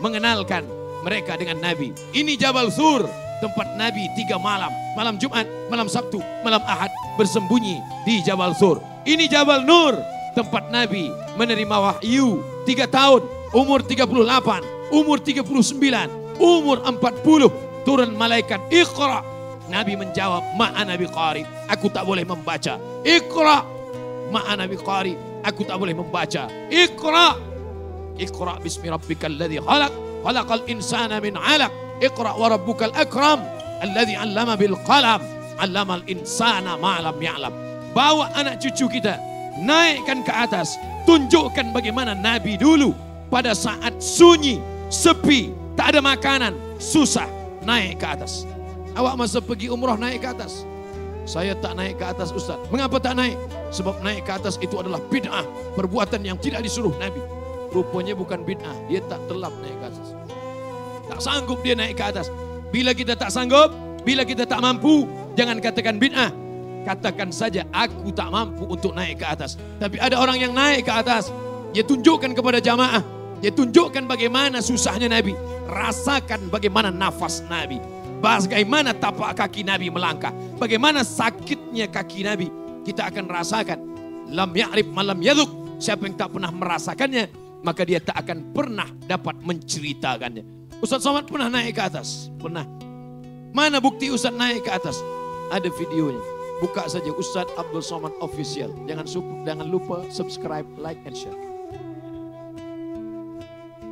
mengenalkan mereka dengan Nabi. Ini Jabal Sur, tempat Nabi 3 malam. Malam Jumat, malam Sabtu, malam Ahad bersembunyi di Jabal Sur. Ini Jabal Nur, tempat Nabi menerima wahyu 3 tahun. Umur 38, umur 39, umur 40. Turun malaikat, Iqra. Nabi menjawab, ma'ana biqari. Aku tak boleh membaca. Iqra. Ma'ana biqari. Aku tak boleh membaca. Iqra. Iqra bismi rabbikal ladzi khalaq. Khalaqal insana min 'alaq. Iqra wa rabbukal akram. Alladzi 'allama bil qalam. 'Allamal insana ma lam ya'lam. Bawa anak cucu kita, naikkan ke atas. Tunjukkan bagaimana Nabi dulu pada saat sunyi, sepi, tak ada makanan, susah, naik ke atas. Awak masa pergi umrah naik ke atas? Saya tak naik ke atas, Ustaz. Mengapa tak naik? Sebab naik ke atas itu adalah bid'ah, perbuatan yang tidak disuruh Nabi. Rupanya bukan bid'ah, dia tak telap naik ke atas. Tak sanggup dia naik ke atas. Bila kita tak sanggup, bila kita tak mampu, jangan katakan bid'ah. Katakan saja, aku tak mampu untuk naik ke atas. Tapi ada orang yang naik ke atas, dia tunjukkan kepada jamaah, dia tunjukkan bagaimana susahnya Nabi. Rasakan bagaimana nafas Nabi. Bagaimana tapak kaki Nabi melangkah. Bagaimana sakitnya kaki Nabi. Kita akan rasakan. Lam ya'rif malam yaduk. Siapa yang tak pernah merasakannya, maka dia tak akan pernah dapat menceritakannya. Ustaz Somad pernah naik ke atas? Pernah. Mana bukti Ustaz naik ke atas? Ada videonya. Buka saja Ustaz Abdul Somad Official. Jangan lupa subscribe, like, and share.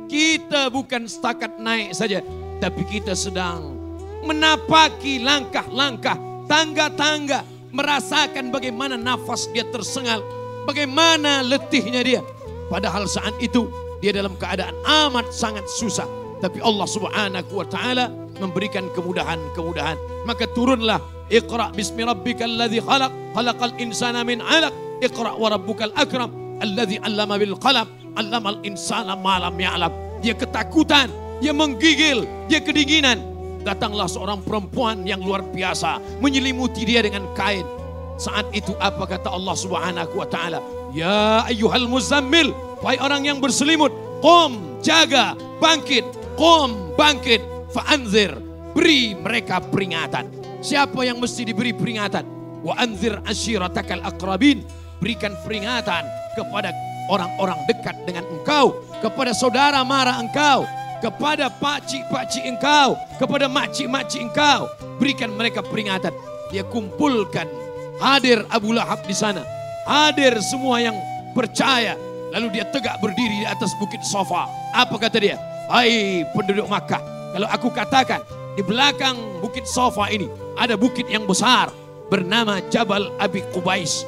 Kita bukan setakat naik saja, tapi kita sedang menapaki langkah-langkah, tangga-tangga, merasakan bagaimana nafas dia tersengal, bagaimana letihnya dia. Padahal saat itu dia dalam keadaan amat sangat susah. Tapi Allah Subhanahu wa taala memberikan kemudahan-kemudahan. Maka turunlah Iqra bismi rabbikal ladzi khalaq, khalaqal insana min 'alaq. Iqra wa rabbukal akram, alladzi 'allama bil qalam, 'allamal insana ma lam ya'lam. Dia ketakutan, dia menggigil, dia kedinginan. Datanglah seorang perempuan yang luar biasa menyelimuti dia dengan kain. Saat itu apa kata Allah Subhanahu wa taala? Ya ayyuhal muzammil, wahai orang yang berselimut, qum, jaga, bangkit, qum, bangkit, fa'anzir, beri mereka peringatan. Siapa yang mesti diberi peringatan? Wa anzir ashiratakal aqrabin, berikan peringatan kepada orang-orang dekat dengan engkau, kepada saudara mara engkau, kepada pakcik-pakcik engkau, kepada makcik-makcik engkau, berikan mereka peringatan. Dia kumpulkan, hadir Abu Lahab di sana, hadir semua yang percaya. Lalu dia tegak berdiri di atas bukit Safa. Apa kata dia? Hai penduduk Makkah, kalau aku katakan di belakang bukit Safa ini ada bukit yang besar bernama Jabal Abi Qubais.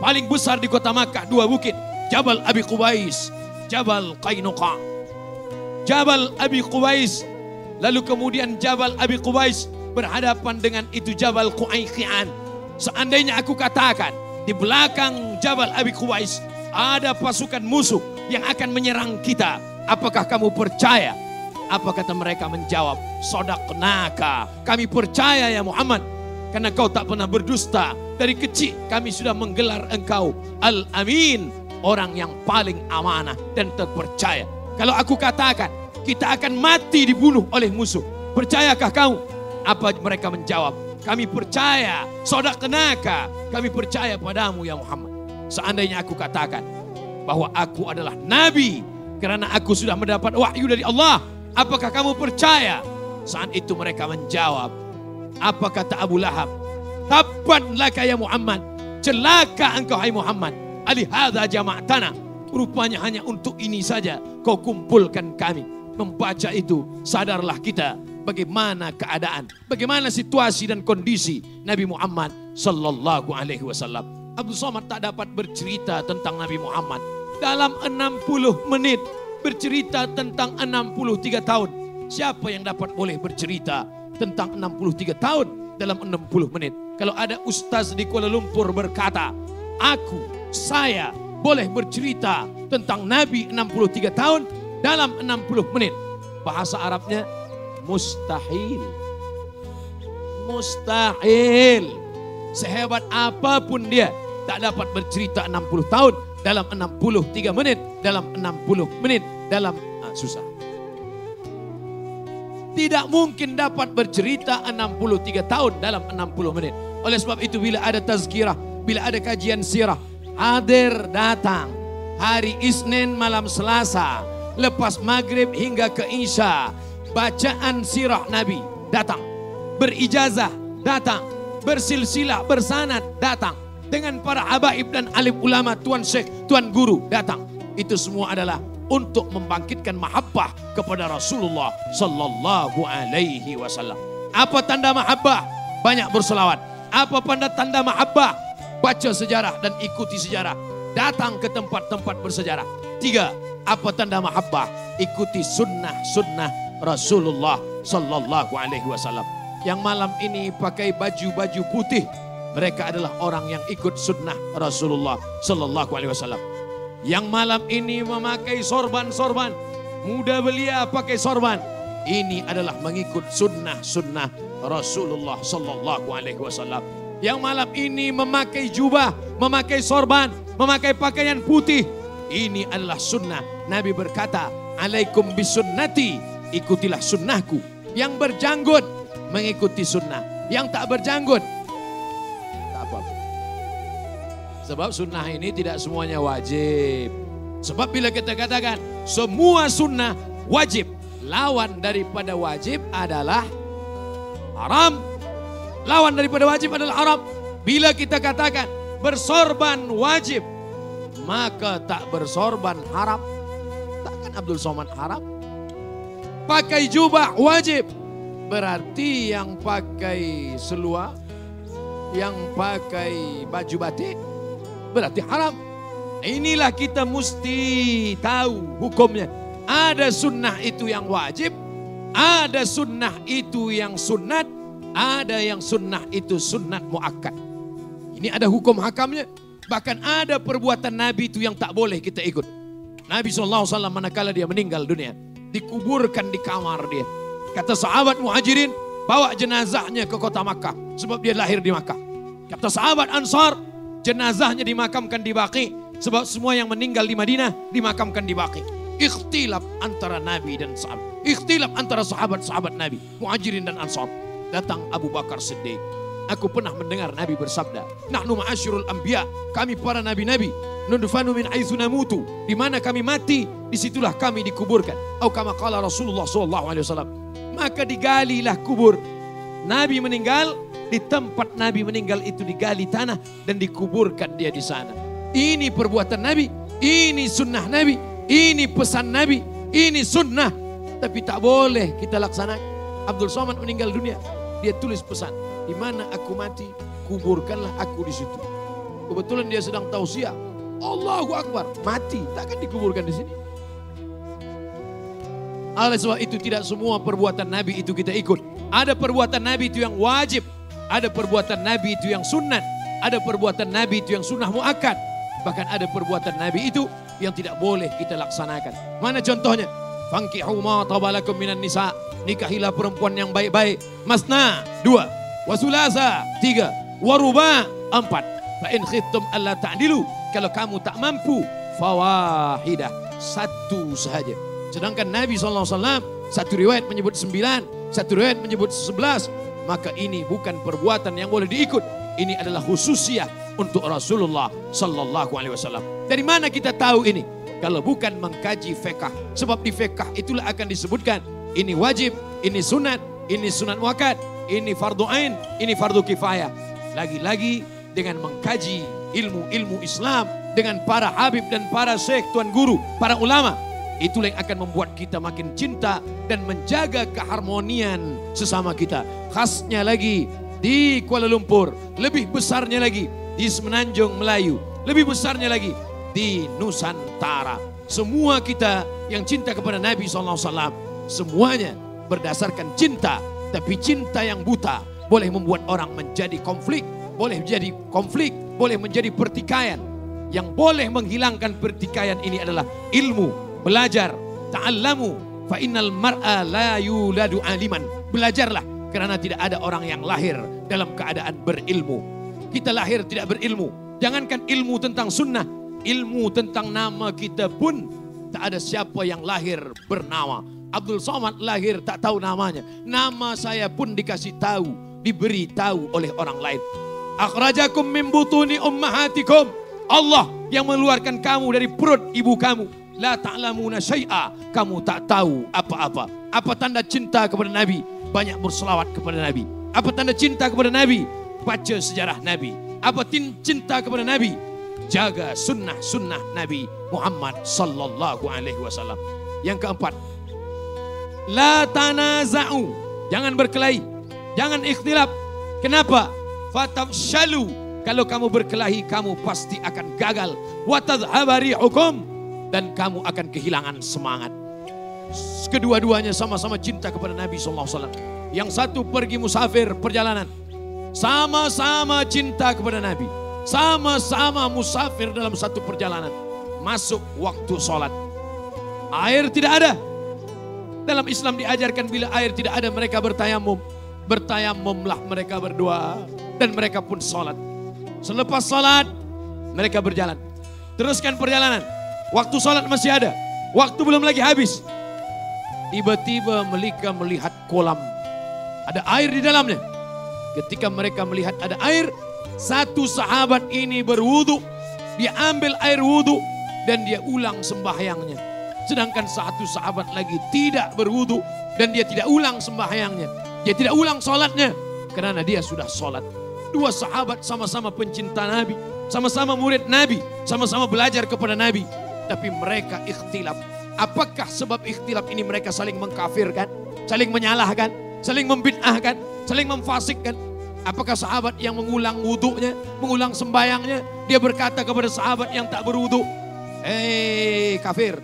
Paling besar di kota Makkah 2 bukit, Jabal Abi Qubais, Jabal Qainuqa. Jabal Abi Qubais, lalu kemudian Jabal Abi Qubais berhadapan dengan itu Jabal Qu'aiqi'an. Seandainya aku katakan di belakang Jabal Abi Qubais ada pasukan musuh yang akan menyerang kita, apakah kamu percaya? Apa kata mereka menjawab, Sodaqnaka, kami percaya ya Muhammad, karena kau tak pernah berdusta. Dari kecil kami sudah menggelar engkau Al-Amin, orang yang paling amanah dan terpercaya. Kalau aku katakan kita akan mati dibunuh oleh musuh, percayakah kamu? Apa mereka menjawab, kami percaya. Sodaqnaka, kami percaya padamu ya Muhammad. Seandainya aku katakan bahwa aku adalah nabi karena aku sudah mendapat wahyu dari Allah, apakah kamu percaya? Saat itu mereka menjawab, apa kata Abu Lahab? Tabban laka ya Muhammad, celaka engkau hai Muhammad. Alihadza jama'tana, rupanya hanya untuk ini saja kau kumpulkan kami. Membaca itu sadarlah kita bagaimana keadaan, bagaimana situasi dan kondisi Nabi Muhammad sallallahu alaihi wasallam. Abdul Somad tak dapat bercerita tentang Nabi Muhammad dalam 60 menit, bercerita tentang 63 tahun. Siapa yang dapat boleh bercerita tentang 63 tahun dalam 60 menit? Kalau ada ustaz di Kuala Lumpur berkata, saya boleh bercerita tentang Nabi 63 tahun dalam 60 menit. Bahasa Arabnya mustahil. Mustahil. Sehebat apapun dia tak dapat bercerita 60 tahun dalam 63 menit, dalam 60 menit, dalam susah. Tidak mungkin dapat bercerita 63 tahun dalam 60 menit. Oleh sebab itu bila ada tazkirah, bila ada kajian sirah, hadir datang. Hari Isnin malam Selasa, lepas maghrib hingga ke Isya, bacaan sirah Nabi datang. Berijazah datang. Bersilsilah, bersanad datang. Dengan para habaib dan alim ulama, tuan syekh, tuan guru datang. Itu semua adalah untuk membangkitkan mahabbah kepada Rasulullah sallallahu alaihi wasallam. Apa tanda mahabbah? Banyak berselawat. Apa tanda mahabbah? Baca sejarah dan ikuti sejarah. Datang ke tempat-tempat bersejarah. 3. Apa tanda mahabbah? Ikuti sunnah-sunnah Rasulullah sallallahu alaihi wasallam. Yang malam ini pakai baju-baju putih, mereka adalah orang yang ikut sunnah Rasulullah sallallahu alaihi wasallam. Yang malam ini memakai sorban-sorban, muda belia pakai sorban, ini adalah mengikut sunnah-sunnah Rasulullah sallallahu alaihi wasallam. Yang malam ini memakai jubah, memakai sorban, memakai pakaian putih, ini adalah sunnah. Nabi berkata, alaikum bisunnati, ikutilah sunnahku. Yang berjanggut mengikuti sunnah, yang tak berjanggut tak apa-apa. Sebab sunnah ini tidak semuanya wajib. Sebab bila kita katakan semua sunnah wajib, lawan daripada wajib adalah haram. Lawan daripada wajib adalah haram. Bila kita katakan bersorban wajib, maka tak bersorban haram. Takkan Abdul Somad haram? Pakai jubah wajib, berarti yang pakai seluar, yang pakai baju batik, berarti haram. Inilah kita mesti tahu hukumnya. Ada sunnah itu yang wajib, ada sunnah itu yang sunnat, ada yang sunnah itu sunnat muakkad. Ini ada hukum hakamnya. Bahkan ada perbuatan Nabi itu yang tak boleh kita ikut. Nabi SAW manakala dia meninggal dunia, dikuburkan di kamar dia. Kata sahabat muhajirin, bawa jenazahnya ke kota Makkah. Sebab dia lahir di Makkah. Kata sahabat Ansar, jenazahnya dimakamkan di Baqi. Sebab semua yang meninggal di Madinah dimakamkan di Baqi. Ikhtilaf antara Nabi dan sahabat. Ikhtilaf antara sahabat-sahabat Nabi, muhajirin dan Ansar. Datang Abu Bakar Siddiq. Aku pernah mendengar Nabi bersabda, nahnu ma'asyirul anbiya, kami para nabi-nabi, nudfanu min haitsu namutu, di mana kami mati, disitulah kami dikuburkan. Atau kama qala Rasulullah sallallahu alaihi wasallam. Maka digalilah kubur. Nabi meninggal, di tempat Nabi meninggal itu digali tanah dan dikuburkan dia di sana. Ini perbuatan Nabi, ini sunnah Nabi, ini pesan Nabi, ini sunnah. Tapi tak boleh kita laksanakan. Abdul Somad meninggal dunia, dia tulis pesan, di mana aku mati, kuburkanlah aku di situ. Kebetulan dia sedang tausiah, Allahu Akbar, mati, takkan dikuburkan di sini. Oleh sebab itu tidak semua perbuatan Nabi itu kita ikut. Ada perbuatan Nabi itu yang wajib. Ada perbuatan Nabi itu yang sunnah. Ada perbuatan Nabi itu yang sunnah muakkad. Bahkan ada perbuatan Nabi itu yang tidak boleh kita laksanakan. Mana contohnya? Fankihu ma tabalakum minan nisa. Nikahilah perempuan yang baik-baik. Masna, 2. Wasulasa, 3. Waruba, 4. Fa in khiftum alla ta'dilu. Kalau kamu tak mampu, fawahidah, 1 sahaja. Sedangkan Nabi SAW, satu riwayat menyebut 9, satu riwayat menyebut 11. Maka ini bukan perbuatan yang boleh diikut. Ini adalah khususiah untuk Rasulullah Sallallahu Alaihi Wasallam. Dari mana kita tahu ini? Kalau bukan mengkaji fiqh. Sebab di fiqh itulah akan disebutkan. Ini wajib, ini sunat, ini sunat muakkad, ini fardu ain, ini fardu kifayah. Lagi-lagi dengan mengkaji ilmu-ilmu Islam dengan para habib dan para syekh, tuan guru, para ulama. Itulah yang akan membuat kita makin cinta dan menjaga keharmonian sesama kita. Khasnya lagi di Kuala Lumpur, lebih besarnya lagi di Semenanjung Melayu, lebih besarnya lagi di Nusantara. Semua kita yang cinta kepada Nabi SAW, semuanya berdasarkan cinta. Tapi cinta yang buta boleh membuat orang menjadi konflik, boleh menjadi konflik, boleh menjadi pertikaian. Yang boleh menghilangkan pertikaian ini adalah ilmu, belajar. Ta'allamu fa innal mar'a la yuladu aliman. Belajarlah, karena tidak ada orang yang lahir dalam keadaan berilmu. Kita lahir tidak berilmu. Jangankan ilmu tentang sunnah, ilmu tentang nama kita pun tak ada siapa yang lahir bernama. Abdul Somad lahir tak tahu namanya. Nama saya pun dikasih tahu, diberi tahu oleh orang lain. Akhrajakum min butuni ummahatikum. Allah yang mengeluarkan kamu dari perut ibu kamu. La ta'lamuna syai'a. Kamu tak tahu apa-apa. Apa tanda cinta kepada Nabi? Banyak berselawat kepada Nabi. Apa tanda cinta kepada Nabi? Baca sejarah Nabi. Apa cinta kepada Nabi? Jaga sunnah-sunnah Nabi Muhammad sallallahu alaihi wasallam. Yang keempat, la tanaza'u. Jangan berkelahi, jangan ikhtilaf. Kenapa? Fatafshalu. Kalau kamu berkelahi, kamu pasti akan gagal. Wa tadhhaba rihukum. Dan kamu akan kehilangan semangat. Kedua-duanya sama-sama cinta kepada Nabi SAW. Yang satu pergi musafir perjalanan, sama-sama cinta kepada Nabi, sama-sama musafir dalam satu perjalanan. Masuk waktu sholat, air tidak ada. Dalam Islam diajarkan bila air tidak ada mereka bertayamum. Bertayamumlah mereka berdua dan mereka pun sholat. Selepas sholat mereka berjalan, teruskan perjalanan. Waktu sholat masih ada, waktu belum lagi habis. Tiba-tiba mereka melihat kolam, ada air di dalamnya. Ketika mereka melihat ada air, satu sahabat ini berwudu, dia ambil air wudu dan dia ulang sembahyangnya. Sedangkan satu sahabat lagi tidak berwudu dan dia tidak ulang sembahyangnya. Dia tidak ulang sholatnya karena dia sudah sholat. Dua sahabat sama-sama pencinta Nabi, sama-sama murid Nabi, sama-sama belajar kepada Nabi. Tapi mereka ikhtilaf. Apakah sebab ikhtilaf ini mereka saling mengkafirkan, saling menyalahkan, saling membid'ahkan, saling memfasikkan? Apakah sahabat yang mengulang wudunya, mengulang sembayangnya, dia berkata kepada sahabat yang tak berwudu, "Hei kafir,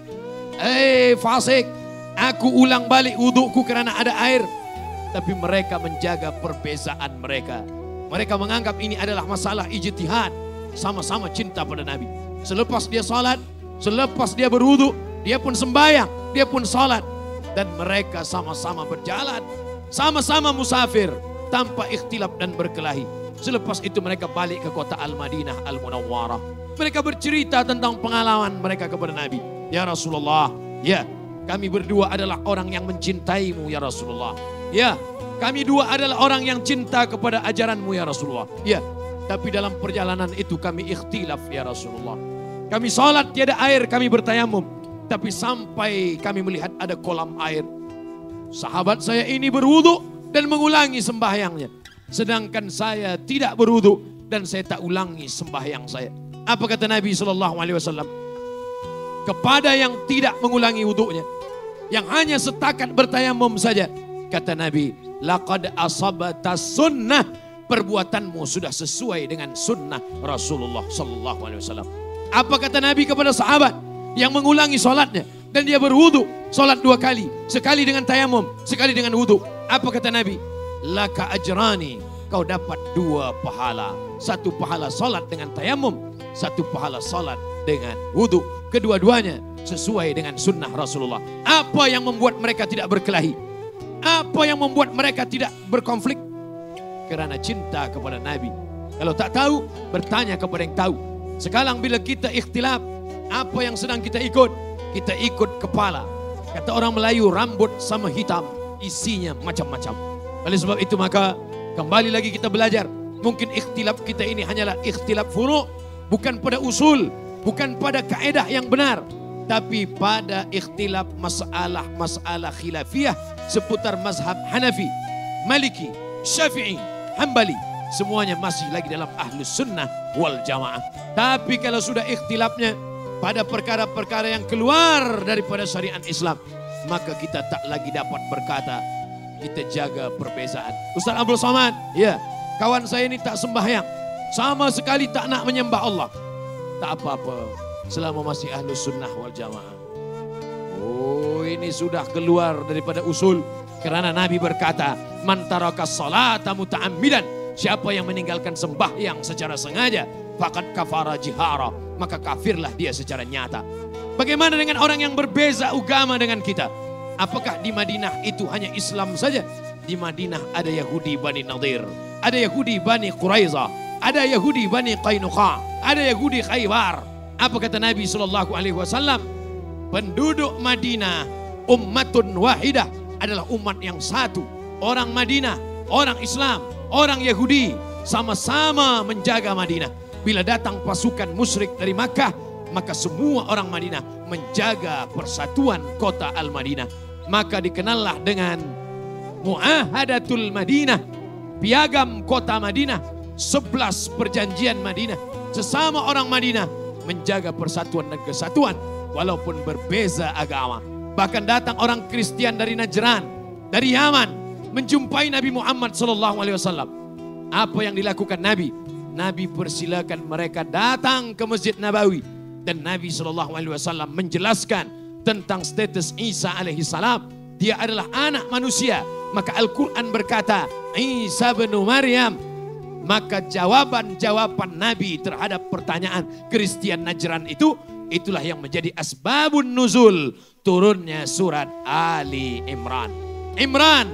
hei fasik, aku ulang balik wuduku karena ada air." Tapi mereka menjaga perbezaan mereka. Mereka menganggap ini adalah masalah ijtihad. Sama-sama cinta pada Nabi. Selepas dia salat, selepas dia berwudu, dia pun sembahyang, dia pun salat. Dan mereka sama-sama berjalan, sama-sama musafir, tanpa ikhtilaf dan berkelahi. Selepas itu mereka balik ke kota Al-Madinah Al-Munawwarah. Mereka bercerita tentang pengalaman mereka kepada Nabi. Ya Rasulullah, ya kami berdua adalah orang yang mencintaimu ya Rasulullah. Ya, kami dua adalah orang yang cinta kepada ajaranmu ya Rasulullah. Ya, tapi dalam perjalanan itu kami ikhtilaf ya Rasulullah. Kami salat tiada air, kami bertayamum. Tapi sampai kami melihat ada kolam air. Sahabat saya ini berwudu dan mengulangi sembahyangnya. Sedangkan saya tidak berwudu dan saya tak ulangi sembahyang saya. Apa kata Nabi SAW? Kepada yang tidak mengulangi wudunya, yang hanya setakat bertayamum saja, kata Nabi, laqad asabata sunnah. Perbuatanmu sudah sesuai dengan sunnah Rasulullah SAW. Apa kata Nabi kepada sahabat yang mengulangi solatnya dan dia berwudu, solat 2 kali, sekali dengan tayamum, sekali dengan wudu? Apa kata Nabi? laka ajrani. Kau dapat 2 pahala. 1 pahala salat dengan tayamum, 1 pahala salat dengan wudu. Kedua-duanya sesuai dengan sunnah Rasulullah. Apa yang membuat mereka tidak berkelahi? Apa yang membuat mereka tidak berkonflik? Karena cinta kepada Nabi. Kalau tak tahu, bertanya kepada yang tahu. Sekarang bila kita ikhtilaf, apa yang sedang kita ikut? Kita ikut kepala. Kata orang Melayu, rambut sama hitam, isinya macam-macam. Oleh sebab itu maka kembali lagi kita belajar. Mungkin ikhtilaf kita ini hanyalah ikhtilaf furu', bukan pada usul, bukan pada kaedah yang benar, tapi pada ikhtilaf masalah khilafiyah seputar mazhab Hanafi, Maliki, Syafi'i, Hambali. Semuanya masih lagi dalam ahlus sunnah wal jamaah. Tapi kalau sudah ikhtilafnya pada perkara-perkara yang keluar daripada syariat Islam, maka kita tak lagi dapat berkata kita jaga perbezaan. Ustaz Abdul Somad, ya, kawan saya ini tak sembahyang, sama sekali tak nak menyembah Allah. Tak apa-apa, selama masih ahlus sunnah wal jamaah. Oh, ini sudah keluar daripada usul. Kerana Nabi berkata, man taraka salata muta'ammidan, siapa yang meninggalkan sembahyang secara sengaja, faqad kafara jihara, maka kafirlah dia secara nyata. Bagaimana dengan orang yang berbeza agama dengan kita? Apakah di Madinah itu hanya Islam saja? Di Madinah ada Yahudi Bani Nadir, ada Yahudi Bani Quraizah, ada Yahudi Bani Qainuqa, ada Yahudi Khaybar. Apa kata Nabi SAW? Penduduk Madinah ummatun wahidah, adalah umat yang satu. Orang Madinah, orang Islam, orang Yahudi sama-sama menjaga Madinah. Bila datang pasukan musyrik dari Makkah, maka semua orang Madinah menjaga persatuan kota Al-Madinah. Maka dikenallah dengan Muahadatul Madinah, piagam kota Madinah, 11 perjanjian Madinah. Sesama orang Madinah menjaga persatuan dan kesatuan walaupun berbeza agama. Bahkan datang orang Kristian dari Najran, dari Yaman, menjumpai Nabi Muhammad SAW. Apa yang dilakukan Nabi? Nabi persilakan mereka datang ke Masjid Nabawi. Dan Nabi SAW menjelaskan tentang status Isa alaihissalam. Dia adalah anak manusia. Maka Al-Quran berkata, Isa bin Maryam. Maka jawaban-jawaban Nabi terhadap pertanyaan Kristian Najran itu, itulah yang menjadi asbabun nuzul turunnya surat Ali Imran. Imran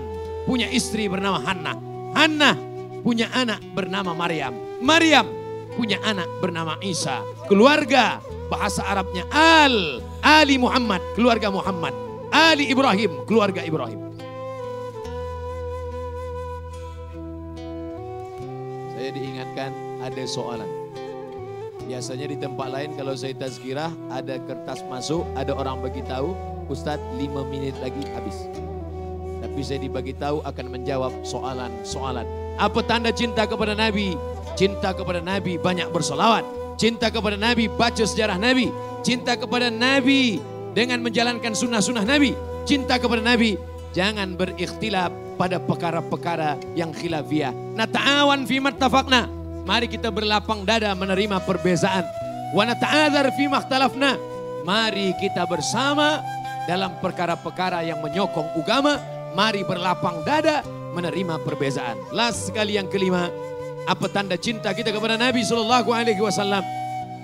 punya istri bernama Hannah. Hannah punya anak bernama Maryam. Maryam punya anak bernama Isa. Keluarga bahasa Arabnya Ali Muhammad, keluarga Muhammad. Ali Ibrahim, keluarga Ibrahim. Saya diingatkan ada soalan. Biasanya di tempat lain kalau saya tazkirah ada kertas masuk, ada orang bagi tahu, Ustadz 5 menit lagi habis. Tapi saya dibagi tahu akan menjawab soalan-soalan. Apa tanda cinta kepada Nabi? Cinta kepada Nabi banyak bersolawat. Cinta kepada Nabi baca sejarah Nabi. Cinta kepada Nabi dengan menjalankan sunnah-sunnah Nabi. Cinta kepada Nabi jangan berikhtilaf pada perkara-perkara yang khilafiyah. Nata'awan fi mattafaqna. Mari kita berlapang dada menerima perbezaan. Wa nata'adzar fi makhtalafna. Mari kita bersama dalam perkara-perkara yang menyokong agama. Mari berlapang dada menerima perbezaan. Last sekali yang kelima, apa tanda cinta kita kepada Nabi SAW?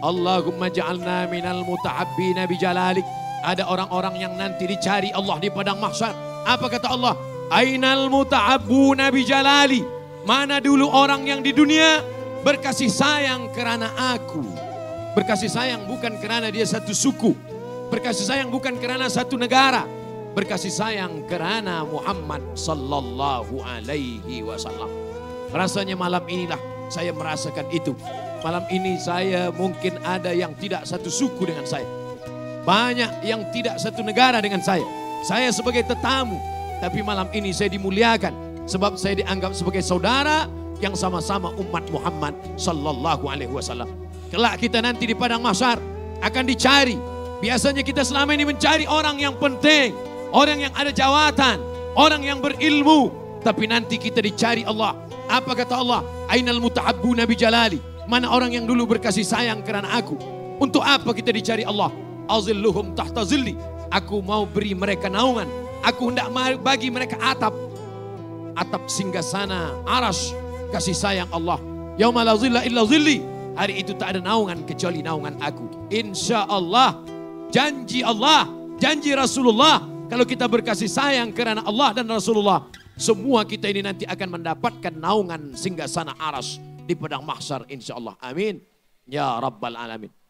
Allahumma ja'alna minal mutahabbina bijalalik. Ada orang-orang yang nanti dicari Allah di padang mahsyar. Apa kata Allah? Ainal mutahabbuna bijalali. Mana dulu orang yang di dunia berkasih sayang kerana aku. Berkasih sayang bukan kerana dia satu suku. Berkasih sayang bukan kerana satu negara. Berkasih sayang kerana Muhammad sallallahu alaihi wasallam. Rasanya malam inilah saya merasakan itu. Malam ini saya mungkin ada yang tidak satu suku dengan saya. Banyak yang tidak satu negara dengan saya. Saya sebagai tetamu. Tapi malam ini saya dimuliakan. Sebab saya dianggap sebagai saudara yang sama-sama umat Muhammad sallallahu alaihi wasallam. Kelak kita nanti di padang mahsyar akan dicari. Biasanya kita selama ini mencari orang yang penting, orang yang ada jawatan, orang yang berilmu. Tapi nanti kita dicari Allah. Apa kata Allah? Ainal mutahabbuna bijalali. Mana orang yang dulu berkasih sayang kerana aku? Untuk apa kita dicari Allah? Azilluhum tahta zilli. Aku mau beri mereka naungan. Aku hendak bagi mereka atap. atap singgasana Arsy kasih sayang Allah. Yauma la zilla illa zilli. Hari itu tak ada naungan kecuali naungan aku. Insya Allah, janji Allah, janji Rasulullah. Kalau kita berkasih sayang karena Allah dan Rasulullah, semua kita ini nanti akan mendapatkan naungan singgasana Arsy di padang mahsyar insya Allah. Amin. Ya Rabbal Alamin.